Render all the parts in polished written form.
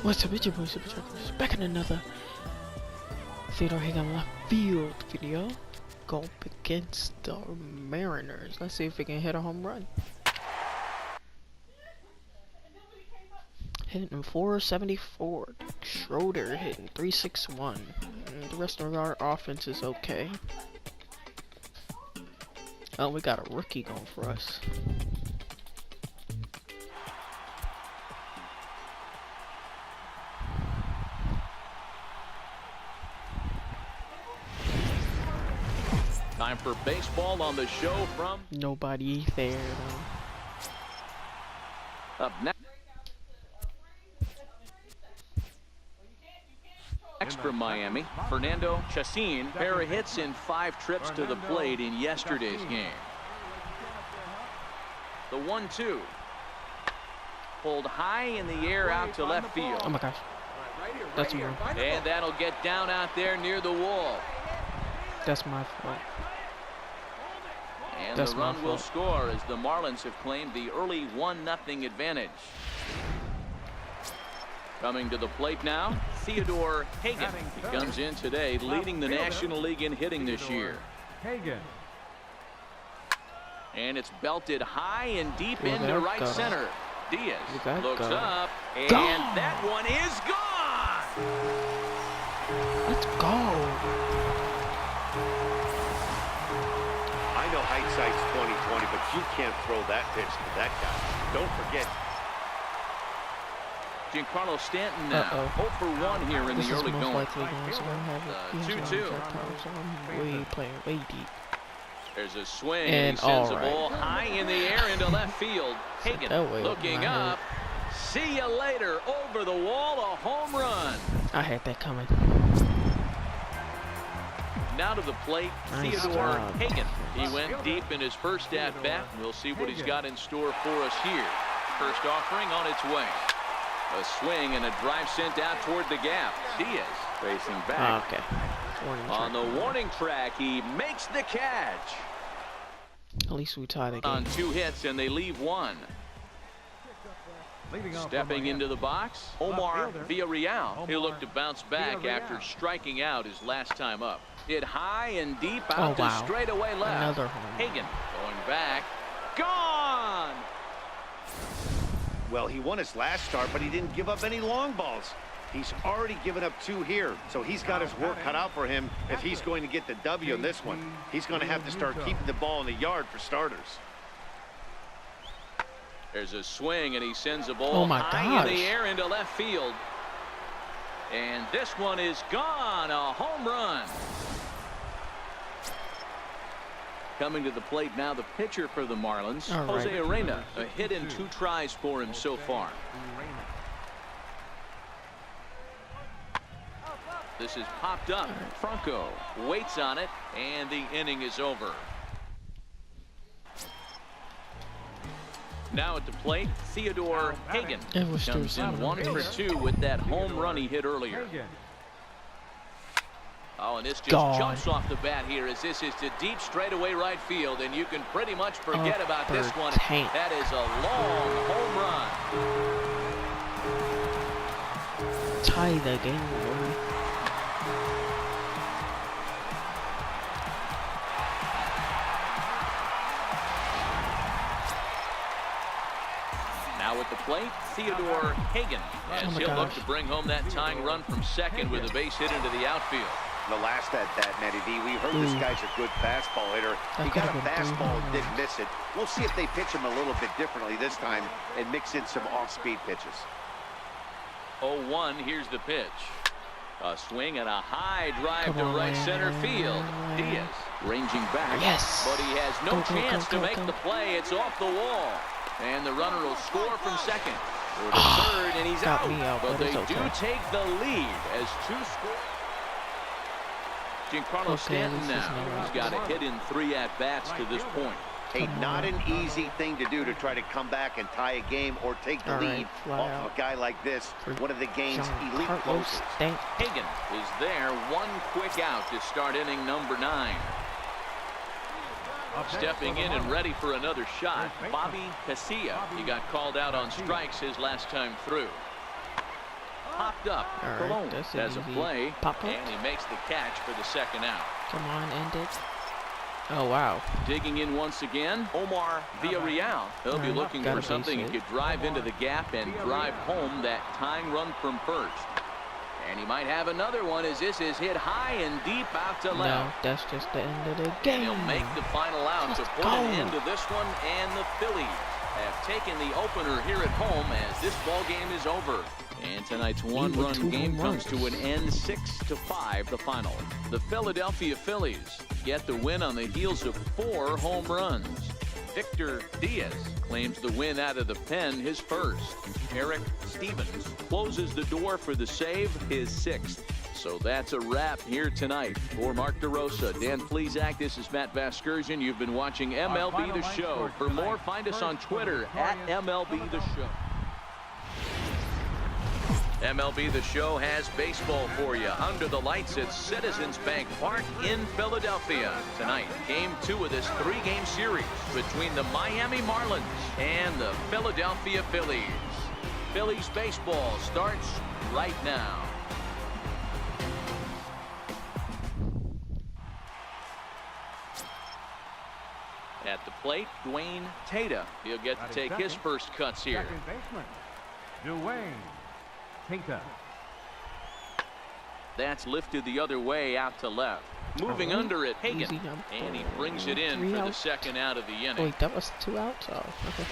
What's up, it's your boy Super Chuckers, back in another Theodore Hagan LF field video. Go up against the Mariners. Let's see if we can hit a home run. Hitting 474. Schroeder hitting 361. And the rest of our offense is okay. Oh, we got a rookie going for us. Time for baseball on the show from Nobody there. Up next from Miami, Fernando Chacin. Pair of hits in 5 trips to the plate in yesterday's game. The 1-2. Pulled high in the air out to left field. Oh my gosh. That's me. And that'll get down out there near the wall. That's my fault. And the run will score as the Marlins have claimed the early 1-0 advantage. Coming to the plate now, Theodore Hagan. He comes in today leading the National League in hitting this year. Hagan. And it's belted high and deep into right center. Diaz looks up, and that one is gone. Let's go. I know hindsight's 20/20, but you can't throw that pitch to that guy. Don't forget. Giancarlo Stanton now 0 for 1 here in the early going. 2-2. We playing way deep. There's a swing, and he sends a ball high in the air into left field. Hagan looking up. See you later. Over the wall, a home run. I had that coming. Now to the plate, Theodore Hagan. He went deep in his first at-bat. We'll see what he's got in store for us here. First offering on its way. A swing and a drive sent out toward the gap. Diaz racing back. Okay. On the warning track, he makes the catch. At least we tied the game. On 2 hits, and they leave 1. Stepping into the box, Omar Villarreal. He'll look to bounce back after striking out his last time up. Hit high and deep out to straightaway left. Another home. Hagan going back. Gone! Well, he won his last start, but he didn't give up any long balls. He's already given up 2 here, so he's got his work cut out for him if he's going to get the W in this one. He's going to have to start keeping the ball in the yard for starters. There's a swing, and he sends a ball high in the air into left field. And this one is gone. A home run. Coming to the plate now, the pitcher for the Marlins, Jose Arena. A hit in 2 tries for him so far. This is popped up. Franco waits on it, and the inning is over. Now at the plate, Theodore Hagan comes in 1 for 2 with that home run he hit earlier. Oh, and this just jumps off the bat here as this is to deep straightaway right field, and you can pretty much forget about this one. That is a long home run. Tie the game. Now at the plate, Theodore Hagan, as he'll look to bring home that tying run from second with a base hit into the outfield. The last at-bat, Matty V, we heard this guy's a good fastball hitter. He got a fastball and didn't miss it. We'll see if they pitch him a little bit differently this time and mix in some off-speed pitches. 0-1, here's the pitch. A swing and a high drive to right center field. Diaz ranging back, but he has no chance to make the play. It's off the wall. And the runner will score from second. Or to third, and he's out. But they do take the lead as 2 score. Giancarlo Stanton now. He's got a hit in 3 at-bats to this point. Hey, not an easy thing to do to try to come back and tie a game or take the lead off of a guy like this, one of the game's elite closers. Hagan is there, 1 quick out to start inning number 9. Stepping in and ready for another shot, Bobby Casilla. He got called out on strikes his last time through. popped up. All Cologne right, has a play, and he makes the catch for the second out. Come on, end it. Oh, wow. Digging in once again, Omar Villarreal. He'll be looking for something he could drive into the gap and drive home that tying run from first. And he might have another one as this is hit high and deep out to left. No, that's just the end of the game. And he'll make the final out to put an end to this one, and the Phillies have taken the opener here at home as this ball game is over. And tonight's one-run game comes to an end, 6-5 the final. The Philadelphia Phillies get the win on the heels of 4 home runs. Victor Diaz claims the win out of the pen, his first. Eric Stevens closes the door for the save, his 6th. So that's a wrap here tonight. For Mark DeRosa, Dan Flezak, this is Matt Vasgersian. You've been watching MLB The Show. For more, find us on Twitter at MLB The Show. MLB The Show has baseball for you under the lights at Citizens Bank Park in Philadelphia. Tonight, game 2 of this 3-game series between the Miami Marlins and the Philadelphia Phillies. Phillies baseball starts right now. At the plate, Dwayne Tata. He'll get to take his first cuts here. Second baseman, Dwayne Tata. That's lifted the other way out to left. Moving under it, Hagan. And he brings it in for the second out of the inning. Wait, that was 2 outs? Oh, okay.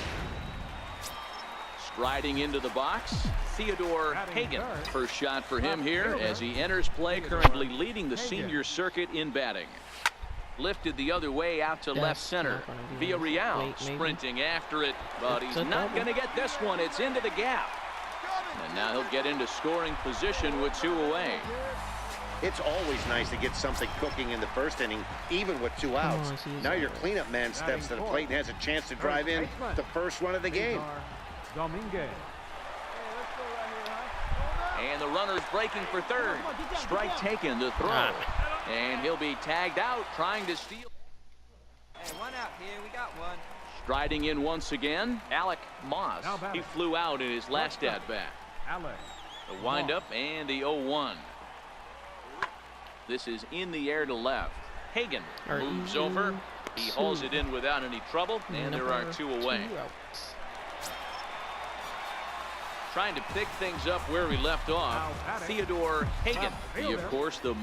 Striding into the box, Theodore Hagan. First shot for him here as he enters play, currently leading the senior circuit in batting. Lifted the other way out to left center. Villarreal sprinting after it, but he's not going to get this one. It's into the gap. And now he'll get into scoring position with 2 away. It's always nice to get something cooking in the first inning, even with 2 outs. Now your cleanup man steps to the plate and has a chance to drive in the first run of the game. And the runner's breaking for third. Strike taken to throw. And he'll be tagged out trying to steal. Hey, 1 out here. We got 1. Striding in once again, Alec Moss. He flew out in his last at-bat. The windup and the 0-1. This is in the air to left. Hagan moves over. He hauls it in without any trouble, and there are 2 away. Trying to pick things up where we left off, Theodore Hagan. He, of course, the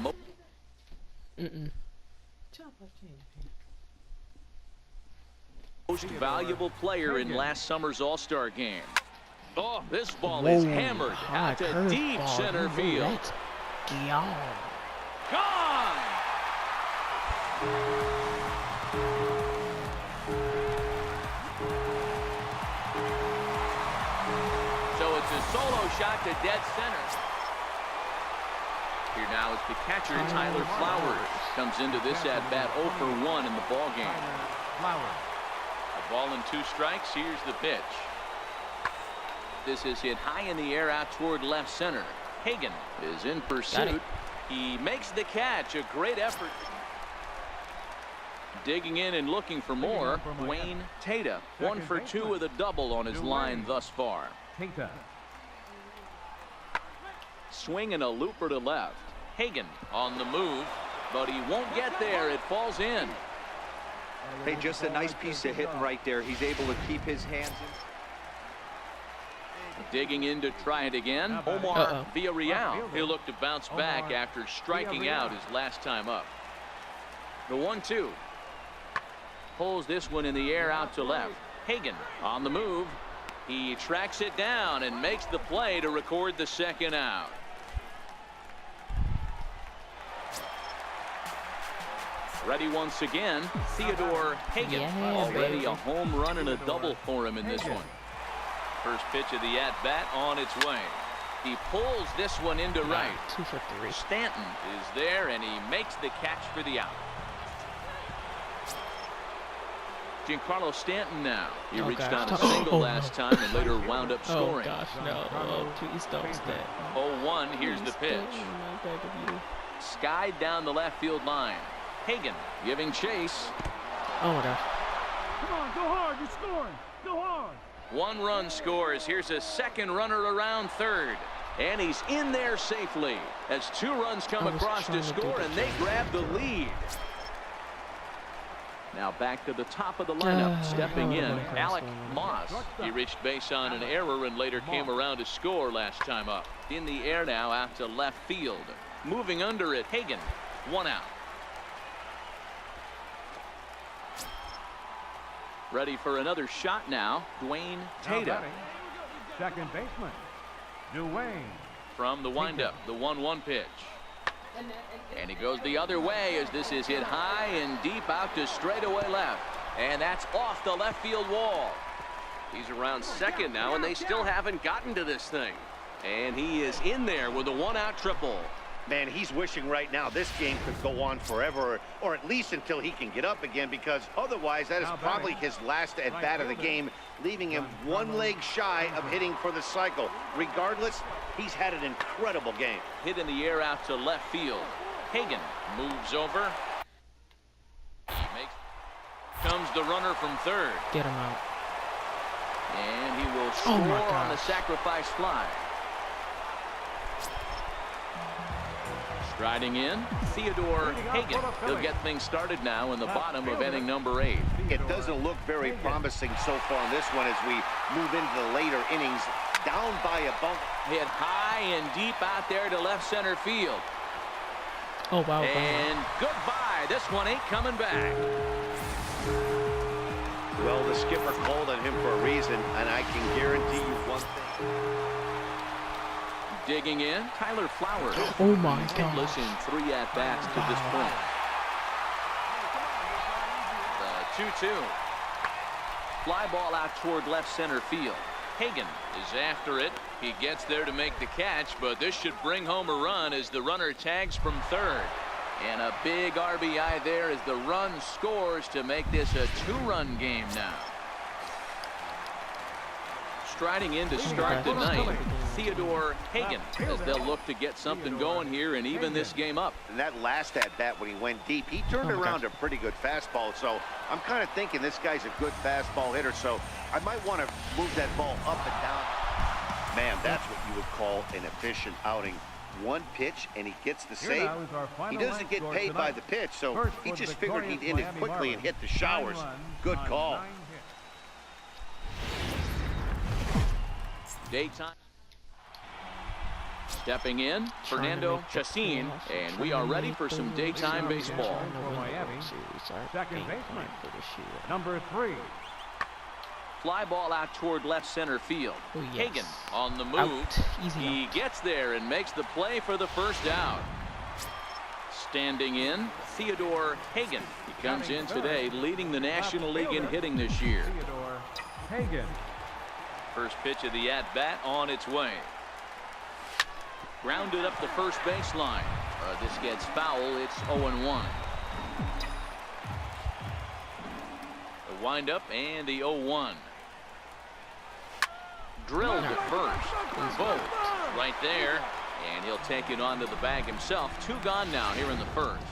most valuable player in last summer's All-Star game. Oh, this ball is hammered out to deep center field. Gone. So it's a solo shot to dead center. Here now is the catcher, Tyler Flowers. Comes into this at-bat 0 for 1 in the ball game. A ball and 2 strikes. Here's the pitch. This is hit high in the air out toward left center. Hagan is in pursuit. He makes the catch. A great effort. Digging in and looking for more, Dwayne Tata. 1 for 2 with a double on his line thus far. Swing and a looper to left. Hagan on the move, but he won't get there. It falls in. Hey, just a nice piece of hitting right there. He's able to keep his hands in. Digging in to try it again. Omar Villarreal. He'll look to bounce back after striking out his last time up. The 1-2. Pulls this one in the air out to left. Hagan on the move. He tracks it down and makes the play to record the second out. Ready once again, Theodore Hagan. Already a home run and a double for him in this one. First pitch of the at-bat on its way. He pulls this one into right. 2 for 3. Stanton is there, and he makes the catch for the out. Giancarlo Stanton now. He reached on a single last time and later wound up scoring. Oh, gosh, no. Oh, please don't stand. 0-1, here's the pitch. Skied down the left field line. Hagan giving chase. Oh, my gosh. Come on, go hard. You're scoring. Go hard. 1 run scores. Here's a second runner around third. And he's in there safely as 2 runs come across to score, and they grab the lead. Now back to the top of the lineup. Stepping in, Alec Moss. He reached base on an error and later came around to score last time up. In the air now out to left field. Moving under it, Hagan. 1 out. Ready for another shot now, Dwayne Tatum. Second baseman, Dwayne. From the windup, the 1-1 pitch. And he goes the other way as this is hit high and deep out to straightaway left. And that's off the left field wall. He's around second now, and they still haven't gotten to this thing. And he is in there with a 1-out triple. Man, he's wishing right now this game could go on forever, or at least until he can get up again, because otherwise that is probably his last at-bat of the game, leaving him 1 leg shy of hitting for the cycle. Regardless, he's had an incredible game. Hit in the air out to left field. Hagan moves over. Comes the runner from third. Get him out. And he will score on the sacrifice fly. Striding in, Theodore Hagan. He'll get things started now in the bottom of inning number 8. It doesn't look very promising so far in this one as we move into the later innings. Down by a bump. Hit high and deep out there to left center field. Oh, wow. And goodbye. This one ain't coming back. Well, the skipper called on him for a reason, and I can guarantee you one thing. Digging in, Tyler Flowers. Oh my God. Listen, 3 at-bats to this point. The 2-2. Fly ball out toward left center field. Hagan is after it. He gets there to make the catch, but this should bring home a run as the runner tags from third. And a big RBI there as the run scores to make this a 2-run game now. Striding in to start the ninth, Theodore Hagan, as they'll look to get something going here and even this game up. And that last at-bat when he went deep, he turned around a pretty good fastball. So I'm kind of thinking this guy's a good fastball hitter, so I might want to move that ball up and down. Man, that's what you would call an efficient outing. 1 pitch and he gets the save. He doesn't get paid by the pitch, so he just figured he'd end it quickly and hit the showers. Good call. Daytime. Stepping in, Fernando Chacin, and we are ready for some daytime baseball. Second baseman, number 3. Fly ball out toward left center field. Oh, yes. Hagan on the move. He gets there and makes the play for the first out. Standing in, Theodore Hagan. He comes in today leading the National League in hitting this year. Theodore Hagan. First pitch of the at-bat on its way. Grounded up the first baseline. This gets foul. It's 0-1. The windup and the 0-1. Drilled to first. Vogt right there. And he'll take it onto the bag himself. 2 gone now here in the first.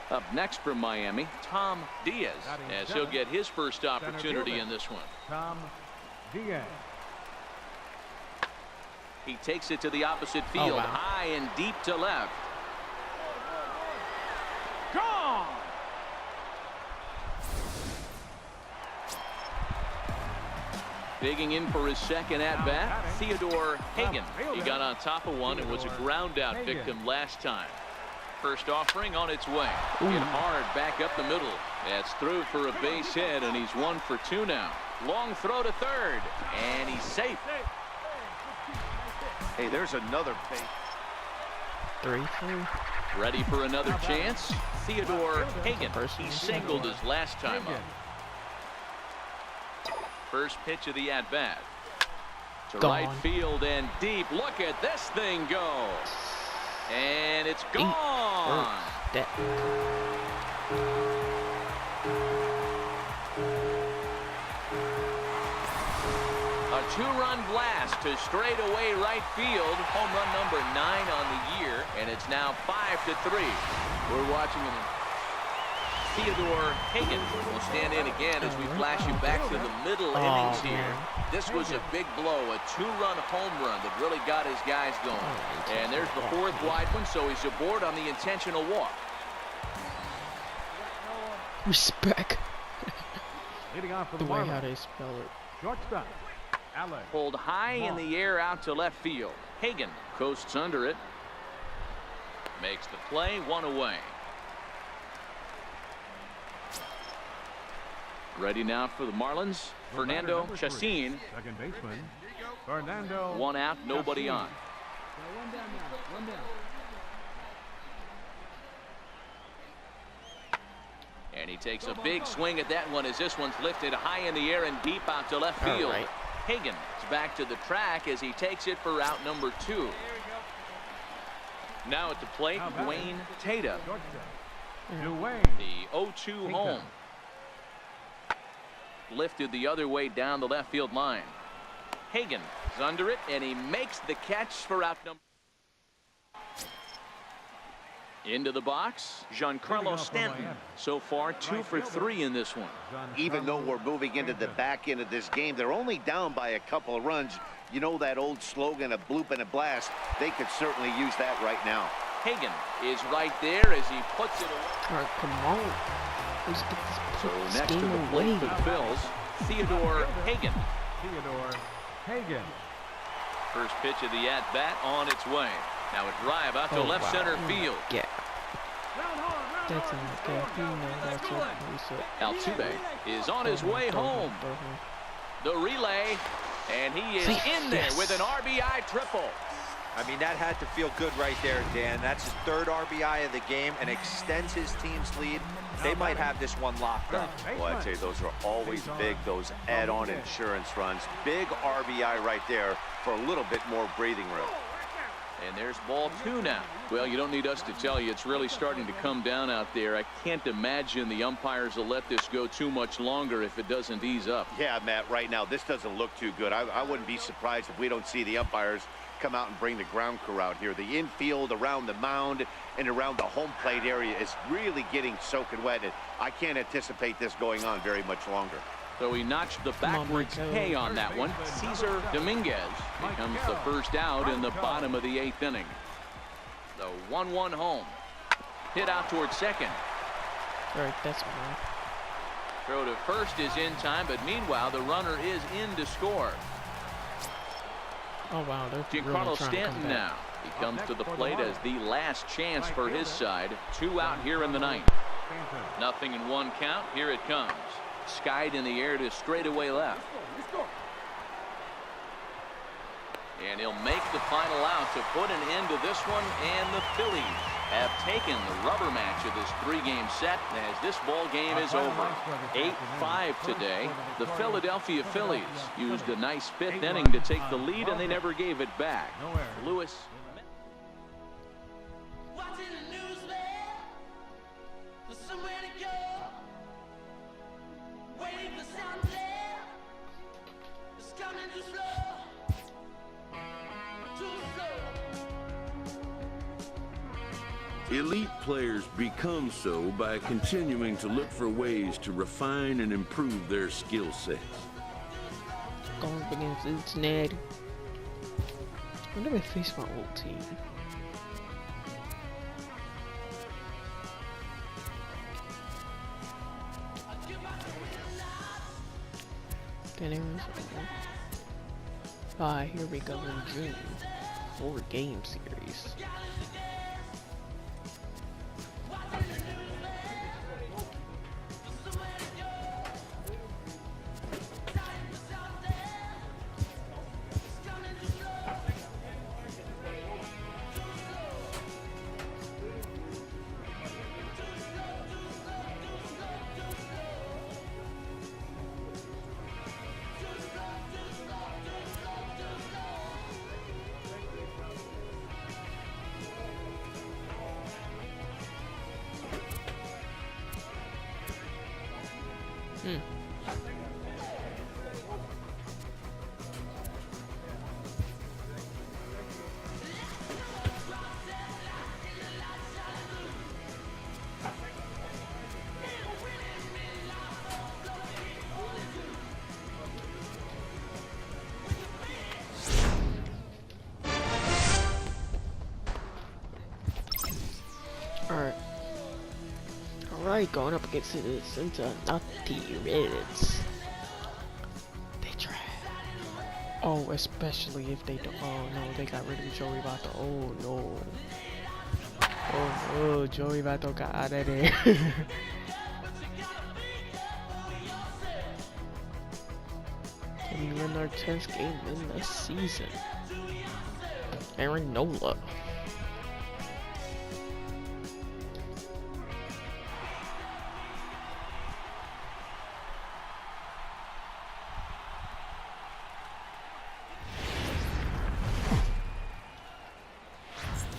Up next from Miami, Tom Diaz, as he'll get his first opportunity in this one. Tom Diaz. He takes it to the opposite field, high and deep to left. Gone! Digging in for his second at-bat, Theodore Hagan. He got on top of one and was a ground-out victim last time. First offering on its way. Hit hard back up the middle. That's through for a base hit, and he's 1 for 2 now. Long throw to third, and he's safe. Hey, there's another base. 3-3. Ready for another chance? Theodore Hagan. He singled his last time up. First pitch of the at-bat. To right field and deep. Look at this thing go. And it's gone. A 2-run blast to straightaway right field. Home run number 9 on the year, and it's now 5-3. We're watching Theodore Hagan will stand in again as we flash you back to the middle innings here. This was a big blow, a 2-run home run that really got his guys going. And there's the 4th wide one, so he's aboard on the intentional walk. Respect. Leading off for The the way Marlins, how they spell it. shortstop, LF. Pulled high in the air out to left field. Hagan coasts under it. Makes the play, 1 away. Ready now for the Marlins, Fernando Chacin. Second baseman, Fernando. 1 out, nobody on. And he takes a big swing at that one as this one's lifted high in the air and deep out to left field. Hagan is back to the track as he takes it for out number 2. Now at the plate, Dwayne Tata. Dwayne. The 0-2 home. Lifted the other way down the left field line. Hagan is under it, and he makes the catch for out number. Into the box, Giancarlo Stanton. So far, 2 for 3 in this one. Even though we're moving into the back end of this game, they're only down by a couple of runs. You know that old slogan, a bloop and a blast. They could certainly use that right now. Hagan is right there as he puts it away. All right, come on. Let's get So this next to game the away. plate for the Phils, Theodore Hagan. Theodore Hagan. First pitch of the at-bat on its way. Now a drive out to left center field. Yeah. That's not good. You know that's what Altuve is on his way home. The relay, and he is in there with an RBI triple. I mean, that had to feel good right there, Dan. That's his 3rd RBI of the game and extends his team's lead. They might have this one locked up. Well, I'd say those are always big, those add-on insurance runs. Big RBI right there for a little bit more breathing room. And there's ball 2 now. Well, you don't need us to tell you, it's really starting to come down out there. I can't imagine the umpires will let this go too much longer if it doesn't ease up. Yeah, Matt, right now, this doesn't look too good. I wouldn't be surprised if we don't see the umpires come out and bring the ground crew out here. The infield around the mound and around the home plate area is really getting soaking wet. And I can't anticipate this going on very much longer. So he notched the backwards K on that one. Cesar Dominguez becomes the first out in the bottom of the 8th inning. The 1-1 home. Hit out towards second. All right, that's fine. Throw to first is in time, but meanwhile the runner is in to score. Oh wow, they're Giancarlo really trying to come Stanton back. now. He comes to the plate as the last chance for his side. 2 out here in the 9th. Nothing in 1 count. Here it comes. Skied in the air to straightaway left. And he'll make the final out to put an end to this one, and the Phillies have taken the rubber match of this 3-game set as this ball game is over. 8-5 today. The Philadelphia Phillies used a nice 5th inning to take the lead, and they never gave it back. Lewis. Elite players become so by continuing to look for ways to refine and improve their skill sets. Going up against Cincinnati. I never faced my old team. Then Arizona. Ah, here we go in June. 4-game series. right, going up against the Cincinnati Reds. They try. Oh, especially if they don't. Oh no, they got rid of Joey Votto. Oh no. Oh no, Joey Votto got out of there. And we win our 10th game in the season. Aaron Nola.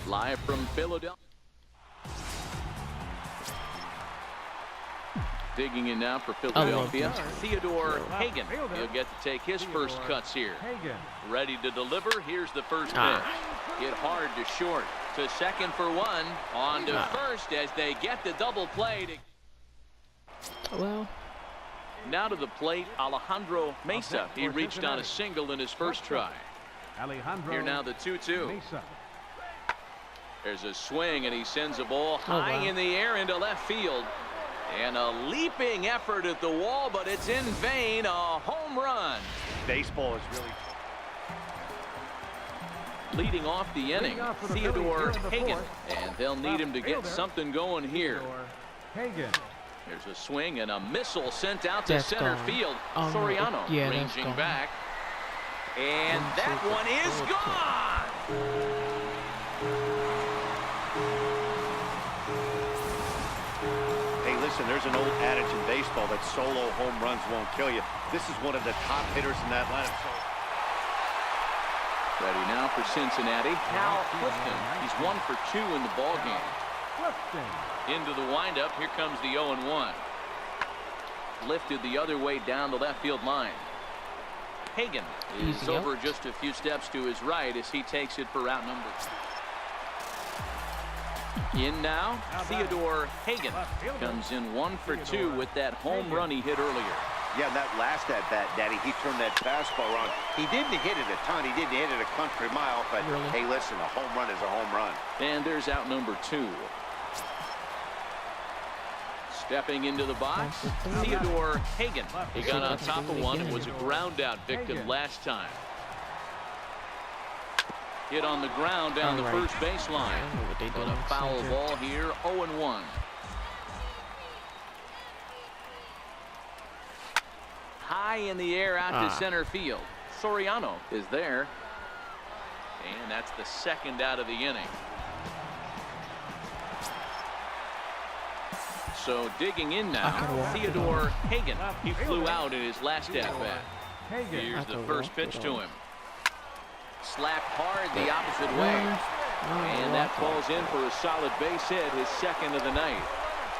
Live from Philadelphia. Digging in now for Philadelphia, Theodore Hagan. He'll get to take his first cuts here. Ready to deliver. Here's the first pitch. Hit hard to short. To second for one. On to first as they get the double play. Well. Now to the plate, Alejandro Mesa. He reached on a single in his first try. Here now the 2-2. There's a swing and he sends a ball high in the air into left field. And a leaping effort at the wall, but it's in vain. A home run. Baseball is really leading off the inning. Theodore Hagan, and they'll need him to get something going here. There's a swing and a missile sent out to center field. Soriano ranging back, and that one is gone. Listen, there's an old adage in baseball that solo home runs won't kill you. This is one of the top hitters in that lineup. Ready now for Cincinnati. Cal Clifton. He's 1 for 2 in the ballgame. Into the windup. Here comes the 0-1. Lifted the other way down the left field line. Hagan is over just a few steps to his right as he takes it for route number 2. In now, Theodore Hagan comes in 1 for 2 with that home run he hit earlier. Yeah, that last at bat, Daddy, he turned that fastball around. He didn't hit it a ton. He didn't hit it a country mile, but hey, listen, a home run is a home run. And there's out number 2. Stepping into the box, Theodore Hagan. He got on top of one and was a ground out victim last time. Hit on the ground down the first baseline. But a foul ball here, 0-1. High in the air out to center field. Soriano is there. And that's the second out of the inning. So digging in now, Theodore Hagan. He flew out in his last at-bat. Here's the first pitch to him. Slapped hard the opposite way. And that falls in for a solid base hit, his second of the night.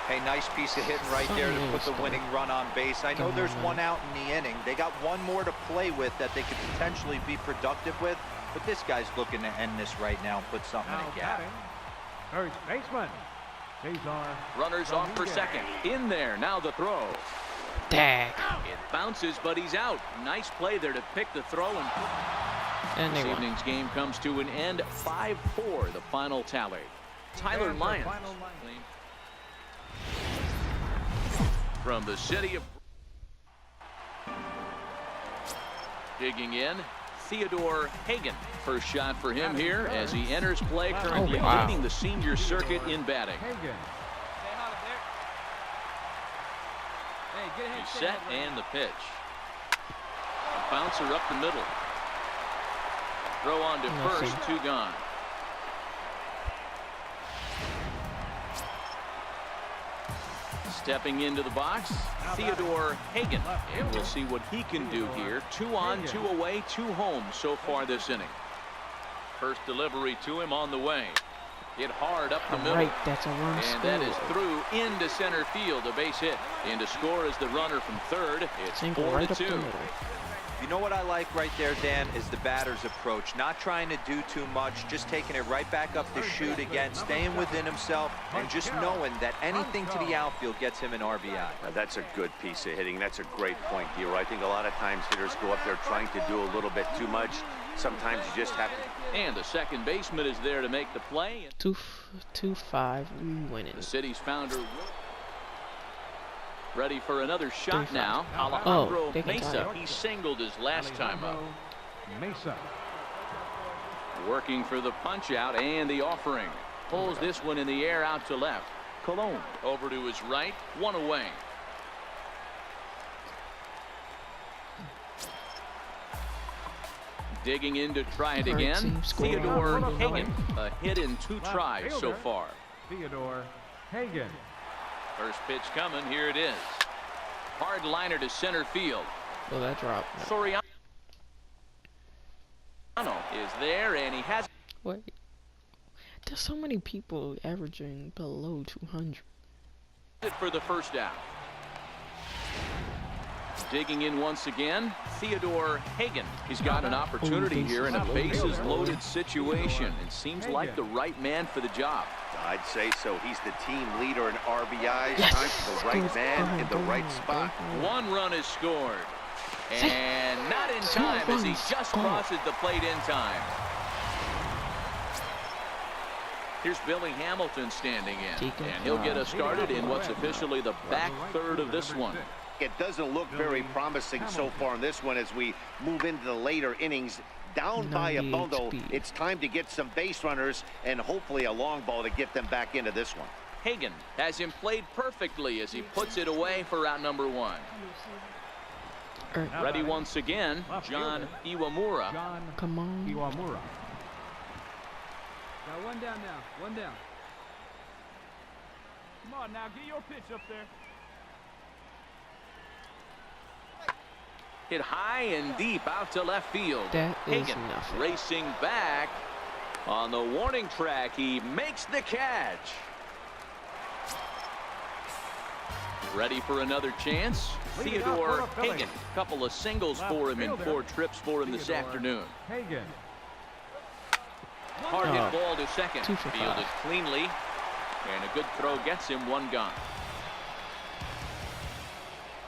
Hey, nice piece of hitting right there to put the winning run on base. I know there's one out in the inning. They got one more to play with that they could potentially be productive with. But this guy's looking to end this right now and put something in the gap. First baseman. Runners off for second. In there, now the throw. Dang. It bounces, but he's out. Nice play there to pick the throw. And this evening's game comes to an end. 5-4, the final tally. Tyler Lyons. From the city of... Digging in, Theodore Hagan. First shot for him here as he enters play, currently leading the senior circuit in batting. He's set and the pitch. A bouncer up the middle. Throw on to first, 2 gone. Stepping into the box, Theodore Hagan. And we'll see what he can do here. 2 on, 2 away, 2 home so far this inning. First delivery to him on the way. Hit hard up the middle. That's a run. And that is through into center field. A base hit. In to score is the runner from third. It's 4-2. You know what I like right there, Dan, is the batter's approach. Not trying to do too much, just taking it right back up the chute again, staying within himself, and just knowing that anything to the outfield gets him an RBI. That's a good piece of hitting. That's a great point, Hero. I think a lot of times hitters go up there trying to do a little bit too much. Sometimes you just have to. And the second baseman is there to make the play. 2-5, we win it. The city's founder. Ready for another shot now. Alejandro Mesa. He singled his last time up. Mesa. Working for the punch out and the offering. Pulls this one in the air out to left. Colon over to his right. One away. Digging in to try it again. Theodore Hagan. A hit in 2 tries so far. Theodore Hagan. First pitch coming. Here it is. Hard liner to center field. Oh, that dropped. Soriano is there, and he has. What? There's so many people averaging below 200. For the first out. Digging in once again, Theodore Hagan. He's got an opportunity here in a bases-loaded situation, and seems like the right man for the job. I'd say so. He's the team leader in RBIs. Time for the right man in the right spot. 1 run is scored. And not in time as he just crosses the plate in time. Here's Billy Hamilton standing in. And he'll get us started in what's officially the back third of this one. It doesn't look very promising so far in this one as we move into the later innings. Down by a bundle, it's time to get some base runners and hopefully a long ball to get them back into this one. Hagan has him played perfectly as he puts it away for out number 1. Ready once again, John Iwamura. Come on. Iwamura. Got 1 down now. 1 down. Come on now, get your pitch up there. Hit high and deep out to left field. That is Hagan nothing. racing back on the warning track. He makes the catch. Ready for another chance. Theodore Hagan. Couple of singles for him in 4 trips for him this afternoon. Hagan. Hard hit ball to second. 2 for 5. Fielded cleanly. And a good throw gets him 1 gone.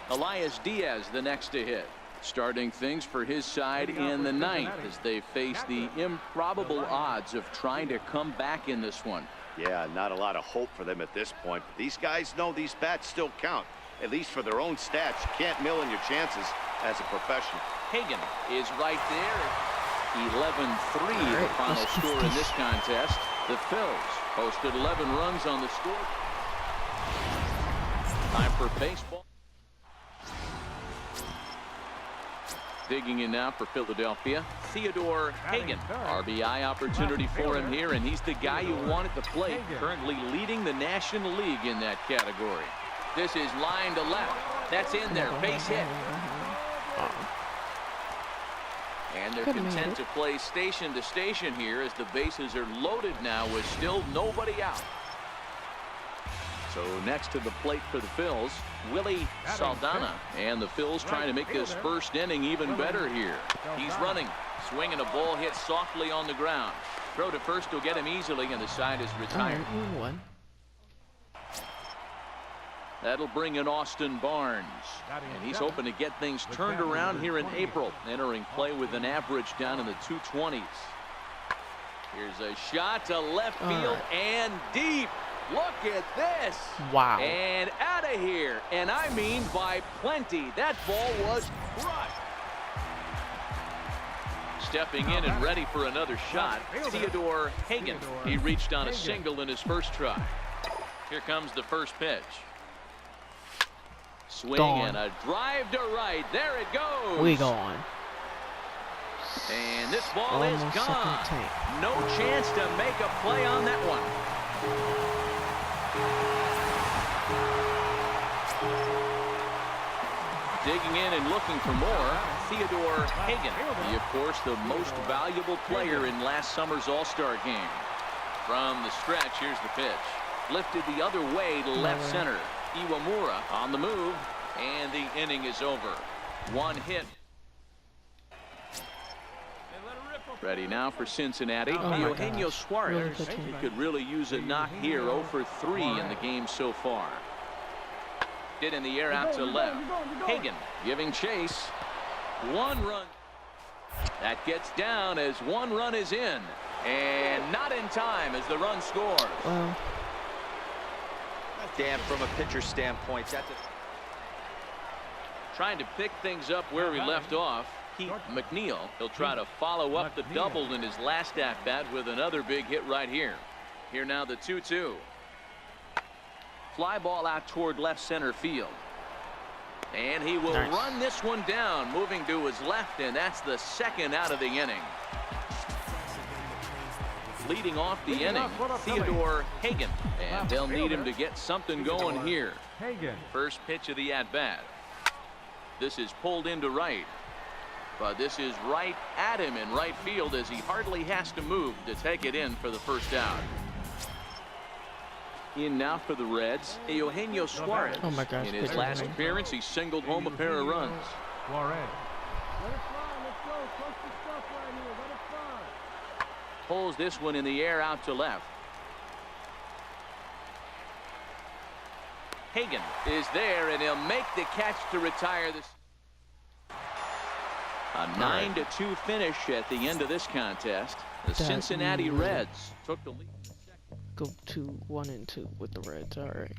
Elias Diaz the next to hit. Starting things for his side in the 9th as they face the improbable odds of trying to come back in this one. Yeah, not a lot of hope for them at this point. These guys know these bats still count, at least for their own stats. You can't mill in your chances as a professional. Hagan is right there. 11-3 the final score in this contest. The Phils posted 11 runs on the score. Time for baseball. Digging in now for Philadelphia, Theodore Hagan. RBI opportunity for him here, and he's the guy you want at the plate, currently leading the National League in that category. This is line to left. That's in there. Base hit. And they're content to play station to station here as the bases are loaded now with still nobody out. So next to the plate for the Phils, Willie Saldana. And the Phils trying to make this first inning even better here. He's running, swinging a ball hit softly on the ground. Throw to first will get him easily, and the side is retired. That'll bring in Austin Barnes. And he's hoping to get things turned around here in April, entering play with an average down in the 220s. Here's a shot to left field and deep. Look at this. Wow. And out of here. And I mean by plenty. That ball was crushed. Stepping in and ready for another shot, Theodore Hagan. He reached on a single in his first try. Here comes the first pitch. Swing and a drive to right. There it goes. We gone. And this ball is gone. No chance to make a play on that one. Digging in and looking for more, Theodore Hagan. He, of course, the most valuable player in last summer's All-Star game. From the stretch, here's the pitch. Lifted the other way to left center. Iwamura on the move, and the inning is over. 1 hit. Ready now for Cincinnati. Eugenio Suarez. He could really use a knock here. 0 for 3 in the game so far. Hit in the air out to left. Hagan giving chase. 1 run. That gets down as 1 run is in. And not in time as the run scores. Dan, from a pitcher standpoint, that's Trying to pick things up where he left off. McNeil, he'll try to follow up the double in his last at-bat with another big hit right here. Here now the 2-2. Fly ball out toward left center field. And he will run this one down, moving to his left, and that's the second out of the inning. Leading off the inning, Theodore Hagan, and they'll need him to get something going here. First pitch of the at-bat. This is pulled into right, but this is right at him in right field as he hardly has to move to take it in for the first out. In now for the Reds, Eugenio Suarez. Oh my gosh. In his last appearance, he singled home a pair of runs. Suarez. Pulls this one in the air out to left. Hagan is there, and he'll make the catch to retire this. A 9-2 finish at the end of this contest. The Cincinnati Reds took the lead. Go to 1-2 with the Reds. All right.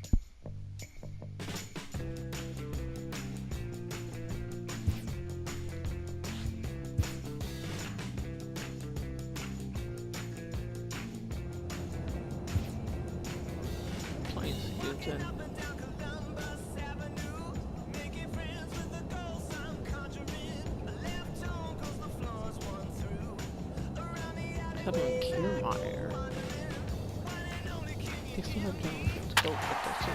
Plains Houston. Kevin Kiermaier. They still have Jonathan Scope, but that's it.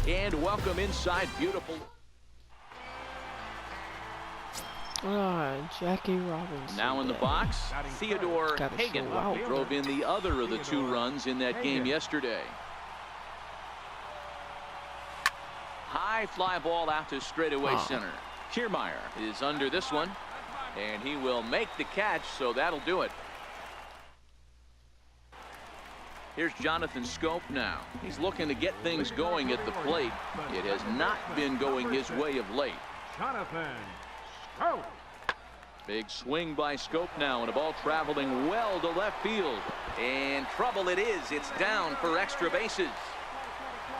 And welcome inside beautiful. Jackie Robinson. Now in the box, Theodore Hagan drove in the other of the 2 runs in that game yesterday. High fly ball out to straightaway center. Kiermaier is under this one, and he will make the catch, so that'll do it. Here's Jonathan Scope now. He's looking to get things going at the plate. It has not been going his way of late. Jonathan Scope. Big swing by Scope now, and a ball traveling well to left field. And trouble it is. It's down for extra bases.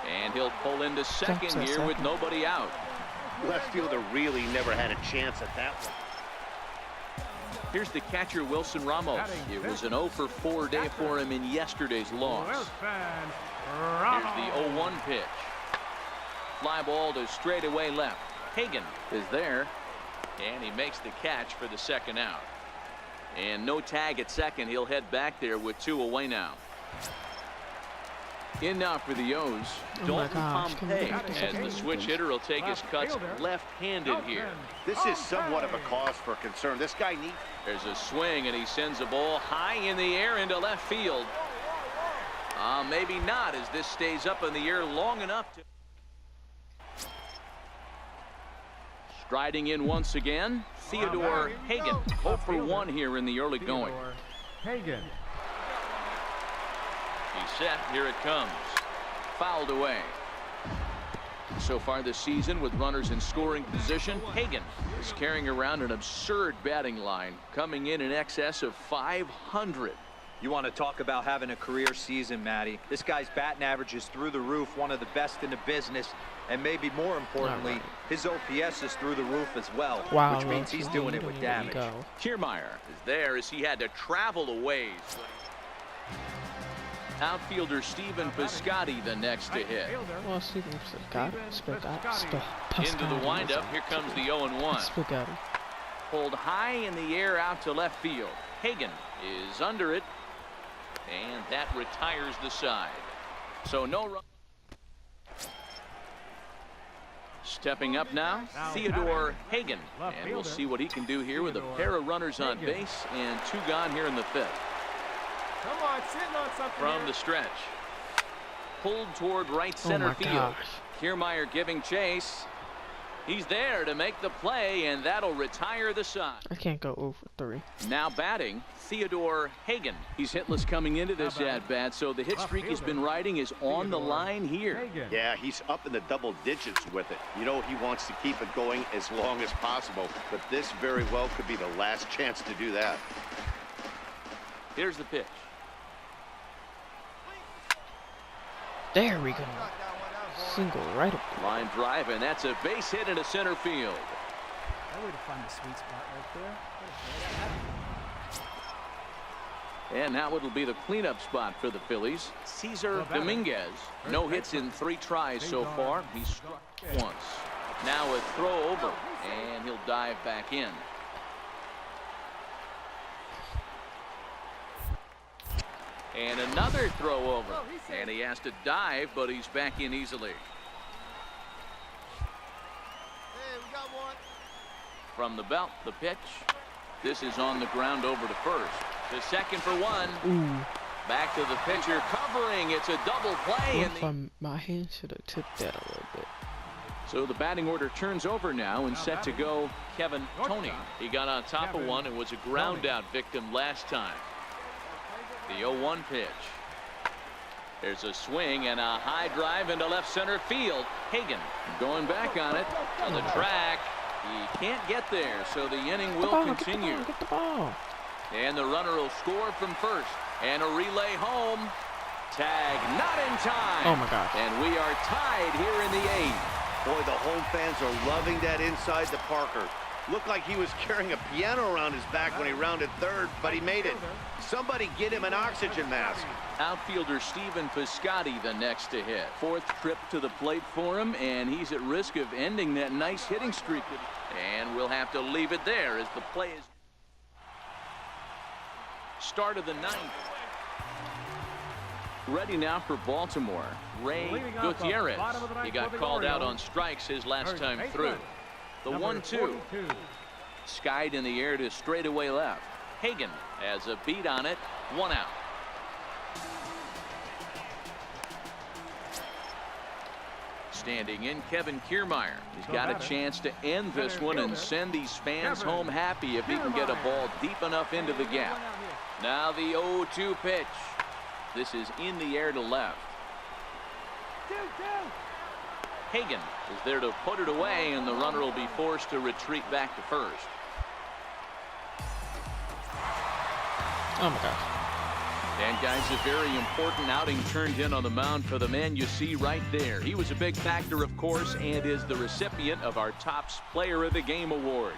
And he'll pull into second here with nobody out. Left fielder really never had a chance at that one. Here's the catcher, Wilson Ramos. It was an 0-for-4 day for him in yesterday's loss. Here's the 0-1 pitch. Fly ball to straightaway left. Hagan is there, and he makes the catch for the second out. And no tag at second. He'll head back there with 2 away now. In now for the O's, Dalton Pompey, as the switch hitter will take his cuts left-handed here. This is somewhat of a cause for concern. This guy needs. There's a swing, and he sends a ball high in the air into left field. Maybe not, as this stays up in the air long enough to. Striding in once again, Theodore Hagan, 0-for-1 here in the early going. Hagan. He's set. Here it comes. Fouled away. So far this season, with runners in scoring position, Hagan is carrying around an absurd batting line, coming in excess of 500. You want to talk about having a career season, Matty. This guy's batting average is through the roof, one of the best in the business, and maybe more importantly, his OPS is through the roof as well, which means he's doing it with damage. Kiermaier is there as he had to travel a ways. Outfielder Stephen Piscotty the next to hit. Well, Stephen Piscotty. Into the windup. Here comes the 0-1. Pulled high in the air out to left field. Hagan is under it, and that retires the side. So no run. Stepping up now, Theodore Hagan, and we'll see what he can do here with a pair of runners on base and 2 gone here in the 5th. Come on, sitting on something from the stretch. Pulled toward right center field. Kiermaier giving chase. He's there to make the play, and that'll retire the side. I can't go 0 for 3. Now batting, Theodore Hagan. He's hitless coming into this at-bat, so the hit streak he's been riding is on the line here. Yeah, he's up in the double digits with it. You know, he wants to keep it going as long as possible, but this very well could be the last chance to do that. Here's the pitch. There we go. Single right up. Line drive, and that's a base hit into center field. That way to find the sweet spot right there. And now it'll be the cleanup spot for the Phillies. Cesar Dominguez. No hits in 3 tries so far. He struck once. Now a throw over, and he'll dive back in. And another throw over. And he has to dive, but he's back in easily. Hey, we got one. From the belt, the pitch. This is on the ground over to first. The second for 1. Ooh. Back to the pitcher covering. It's a double play. And My hand should have tipped that a little bit. so the batting order turns over now and set to go Kevin Tony. He got on top of one and was a ground out victim last time. The 0-1 pitch. There's a swing and a high drive into left center field. Hagan going back on it on the track. He can't get there, so the inning will continue. Get the ball. And the runner will score from first. And a relay home. Tag not in time. Oh my gosh. And we are tied here in the 8th. Boy, the home fans are loving that inside to Parker. Looked like he was carrying a piano around his back when he rounded third, but he made it. Somebody get him an oxygen mask. Outfielder Stephen Piscotty the next to hit. 4th trip to the plate for him, and he's at risk of ending that nice hitting streak. And we'll have to leave it there as the play is. Start of the 9th. Ready now for Baltimore. Ray Gutierrez. He got called out on strikes his last time through. The 1-2. Skied in the air to straightaway left. Hagan has a beat on it. 1 out. Standing in, Kevin Kiermaier. He's got a chance to end this one and send these fans home happy if he can get a ball deep enough into the gap. Now the 0-2 pitch. This is in the air to left. Hagan is there to put it away, and the runner will be forced to retreat back to first. Oh my gosh. And guys, a very important outing turned in on the mound for the man you see right there. He was a big factor, of course, and is the recipient of our Topps Player of the Game award.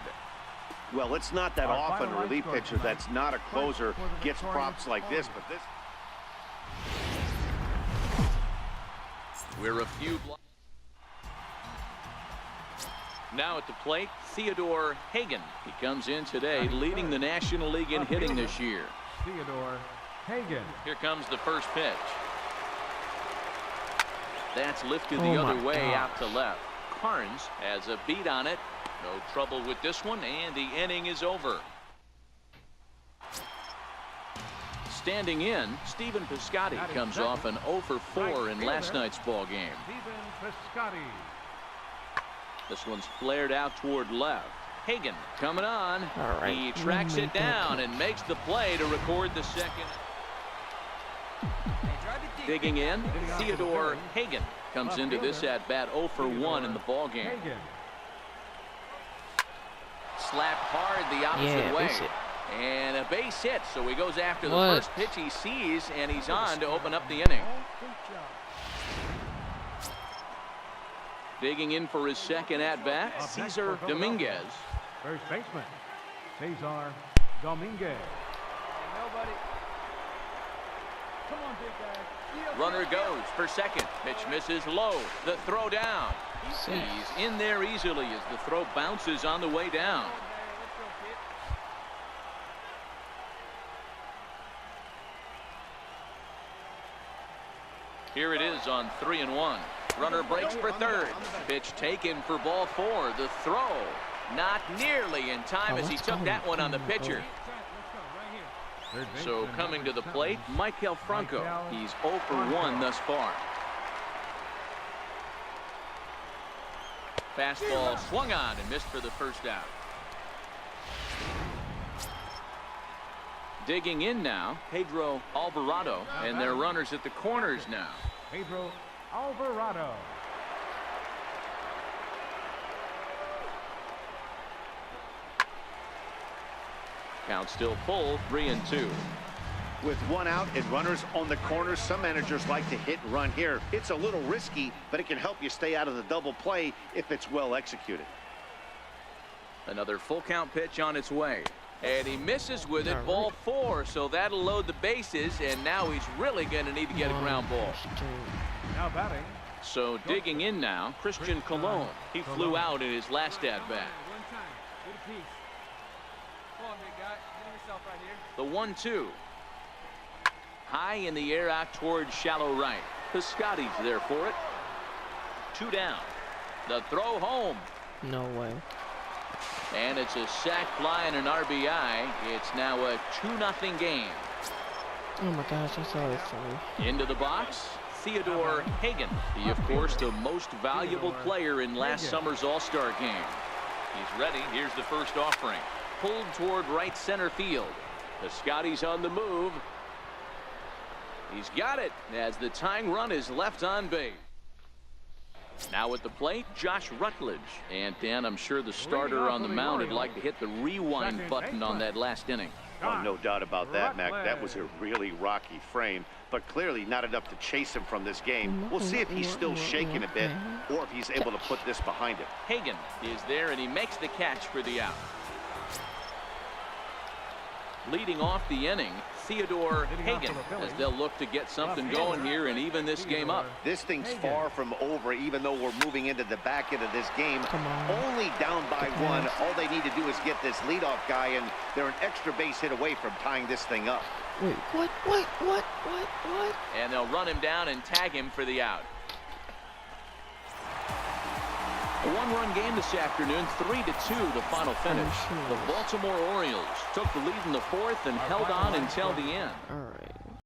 Well, it's not that often a relief pitcher that's not a closer gets props like this, but this. We're a few blocks. Now at the plate, Theodore Hagan. He comes in today leading the National League in hitting this year. Theodore Hagan. Here comes the first pitch. That's lifted the other way out to left. Carnes has a beat on it. No trouble with this one, and the inning is over. Standing in, Stephen Piscotty comes off an 0 for 4 in last night's ball game. Stephen Piscotty. This one's flared out toward left. Hagan coming on. All right. He tracks it down and makes the play to record the second. Digging in, Theodore Hagan comes into this at bat 0 for 1 in the ball game. Slapped hard the opposite way. And a base hit, so he goes after the first pitch he sees, and he's on to open up the inning. Digging in for his second at-bat, Cesar Dominguez. First baseman, Cesar Dominguez. Nobody. Come on, big guy. Runner goes for second. Pitch misses low. The throw down. He's in there easily as the throw bounces on the way down. Here it is on 3-1. Runner breaks for third. Pitch taken for ball 4. The throw not nearly in time as he took that one on the pitcher. So coming to the plate, Michael Franco. He's 0 for 1 thus far. Fastball swung on and missed for the first out. Digging in now, Pedro Alvarado, and their runners at the corners now. Pedro Alvarado. Count still full, 3-2. With one out and runners on the corners, some managers like to hit and run here. It's a little risky, but it can help you stay out of the double play if it's well executed. Another full count pitch on its way. And he misses with it, ball 4, so that'll load the bases, and now he's really going to need to get a ground ball. Now batting. So digging in now, Christian Colon. He flew out in his last at-bat. One time. Good piece. Come on, big guy. Get yourself right here. The 1-2. High in the air out towards shallow right. Piscotty's there for it. 2 down. The throw home. No way. And it's a sac fly and an RBI. It's now a 2-0 game. Oh my gosh, I saw this funny. Into the box, Theodore Hagan. He, of course, the most valuable player in last summer's All-Star game. He's ready. Here's the first offering. Pulled toward right center field. Piscotty's on the move. He's got it as the tying run is left on base. Now at the plate, Josh Rutledge. And Dan, I'm sure the starter on the mound would like to hit the rewind button on that last inning. Oh, no doubt about that, Mac. That was a really rocky frame, but clearly not enough to chase him from this game. We'll see if he's still shaking a bit or if he's able to put this behind him. Hagan is there, and he makes the catch for the out. Leading off the inning, Theodore Hagan, as they'll look to get something going here and even this game up. This thing's far from over, even though we're moving into the back end of this game. Only down by 1. All they need to do is get this leadoff guy, and they're an extra base hit away from tying this thing up. Wait, what? And they'll run him down and tag him for the out. A 1-run game this afternoon, 3-2 the final finish. The Baltimore Orioles took the lead in the 4th and held on until the end. All right.